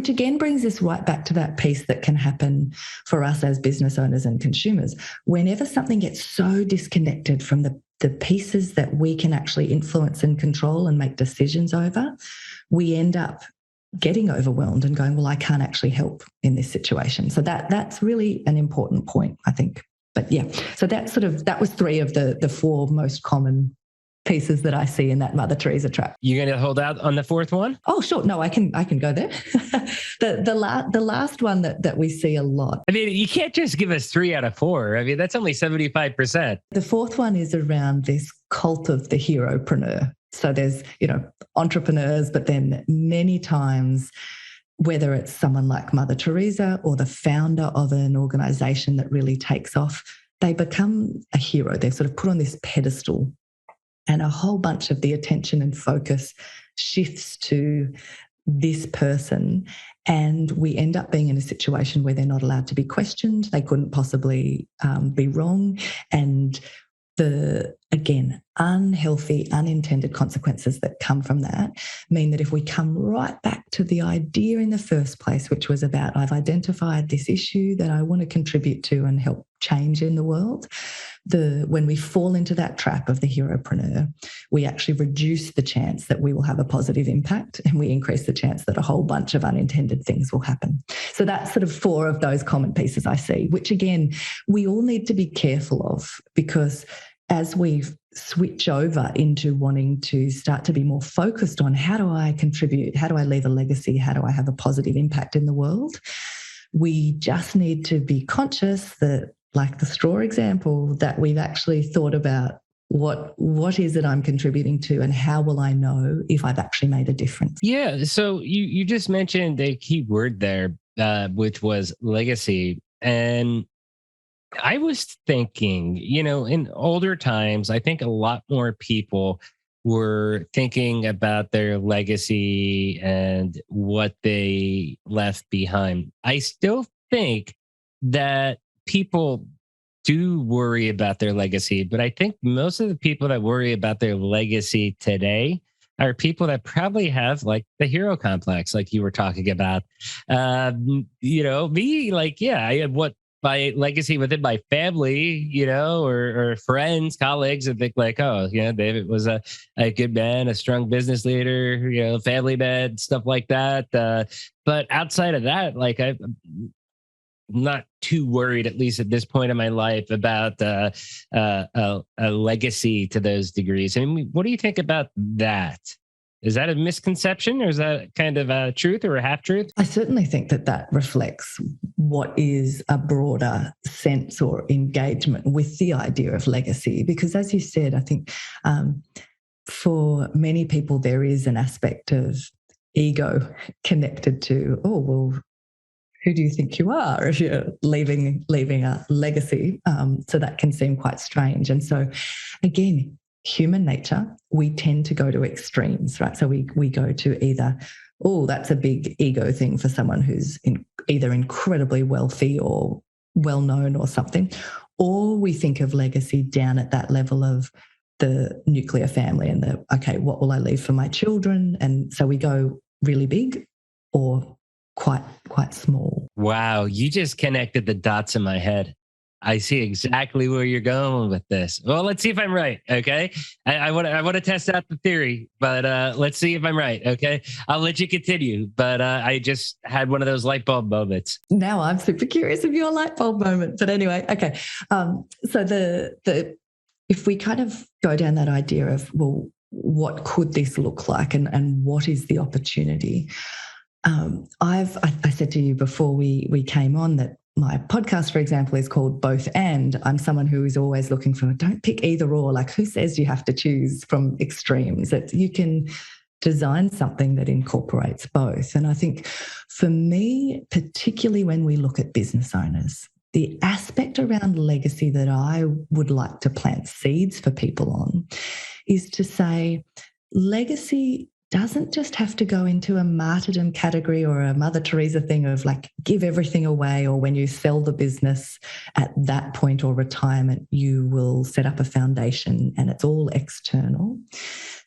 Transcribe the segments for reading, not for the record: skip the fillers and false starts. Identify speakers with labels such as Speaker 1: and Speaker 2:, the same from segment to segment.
Speaker 1: which again brings us right back to that piece that can happen for us as business owners and consumers. Whenever something gets so disconnected from the pieces that we can actually influence and control and make decisions over, we end up getting overwhelmed and going, well, I can't actually help in this situation. So that's really an important point, I think. But yeah, so that was 3 of the 4 most common pieces that I see in that Mother Teresa trap.
Speaker 2: You're going to hold out on the 4th one?
Speaker 1: Oh, sure. No, I can go there. the last one that we see a lot.
Speaker 2: I mean, you can't just give us 3 out of 4. I mean, that's only 75%.
Speaker 1: The 4th one is around this cult of the Hero-Preneur. So there's, entrepreneurs, but then many times, whether it's someone like Mother Teresa or the founder of an organization that really takes off, they become a hero. They're sort of put on this pedestal, and a whole bunch of the attention and focus shifts to this person, and we end up being in a situation where they're not allowed to be questioned. They couldn't possibly be wrong. And again, unhealthy, unintended consequences that come from that mean that if we come right back to the idea in the first place, which was about, I've identified this issue that I want to contribute to and help change in the world, when we fall into that trap of the Hero-Preneur, we actually reduce the chance that we will have a positive impact, and we increase the chance that a whole bunch of unintended things will happen. So that's sort of 4 of those common pieces I see, which again, we all need to be careful of, because as we switch over into wanting to start to be more focused on how do I contribute, how do I leave a legacy, how do I have a positive impact in the world, we just need to be conscious that, like the straw example, that we've actually thought about what is it I'm contributing to, and how will I know if I've actually made a difference?
Speaker 2: Yeah. So you just mentioned a key word there, which was legacy. And I was thinking, in older times, I think a lot more people were thinking about their legacy and what they left behind. I still think that people do worry about their legacy, but I think most of the people that worry about their legacy today are people that probably have like the hero complex, like you were talking about. Me, like, yeah, I have my legacy within my family, or friends, colleagues, and think like, oh, David was a good man, a strong business leader, family man, stuff like that. But outside of that, like, I'm not too worried, at least at this point in my life, about a legacy to those degrees. I mean, what do you think about that? Is that a misconception, or is that kind of a truth or a half-truth?
Speaker 1: I certainly think that reflects what is a broader sense or engagement with the idea of legacy. Because as you said, I think for many people, there is an aspect of ego connected to, oh, well, who do you think you are if you're leaving a legacy? So that can seem quite strange. And so, again, human nature, we tend to go to extremes, right? So we go to either, oh, that's a big ego thing for someone who's either incredibly wealthy or well-known or something, or we think of legacy down at that level of the nuclear family and okay, what will I leave for my children? And so we go really big or quite small.
Speaker 2: Wow, you just connected the dots in my head. I see exactly where you're going with this. Well, let's see if I'm right. Okay. I want to test out the theory, but let's see if I'm right. Okay. I'll let you continue. But I just had one of those light bulb moments.
Speaker 1: Now I'm super curious of your light bulb moment. But anyway, okay. So if we kind of go down that idea of, well, what could this look like and what is the opportunity? I said to you before we came on that my podcast, for example, is called Both And. I'm someone who is always looking for, don't pick either or. Like, who says you have to choose from extremes? That you can design something that incorporates both. And I think for me, particularly when we look at business owners, the aspect around legacy that I would like to plant seeds for people on is to say legacy doesn't just have to go into a martyrdom category or a Mother Teresa thing of like give everything away, or when you sell the business at that point or retirement, you will set up a foundation and it's all external.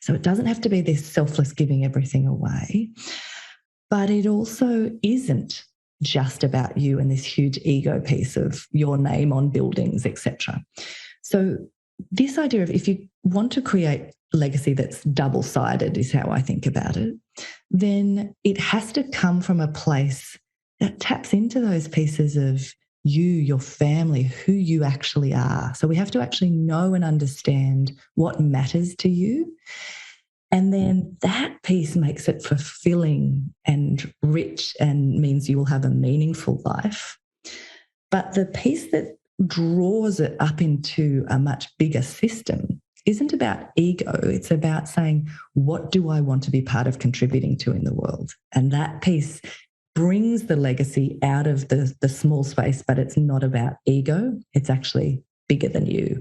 Speaker 1: So it doesn't have to be this selfless giving everything away. But it also isn't just about you and this huge ego piece of your name on buildings, etc. So this idea of if you want to create legacy that's double-sided is how I think about it, then it has to come from a place that taps into those pieces of you, your family, who you actually are. So we have to actually know and understand what matters to you. And then that piece makes it fulfilling and rich and means you will have a meaningful life. But the piece that draws it up into a much bigger system isn't about ego. It's about saying, what do I want to be part of contributing to in the world? And that piece brings the legacy out of the small space, but it's not about ego. It's actually bigger than you.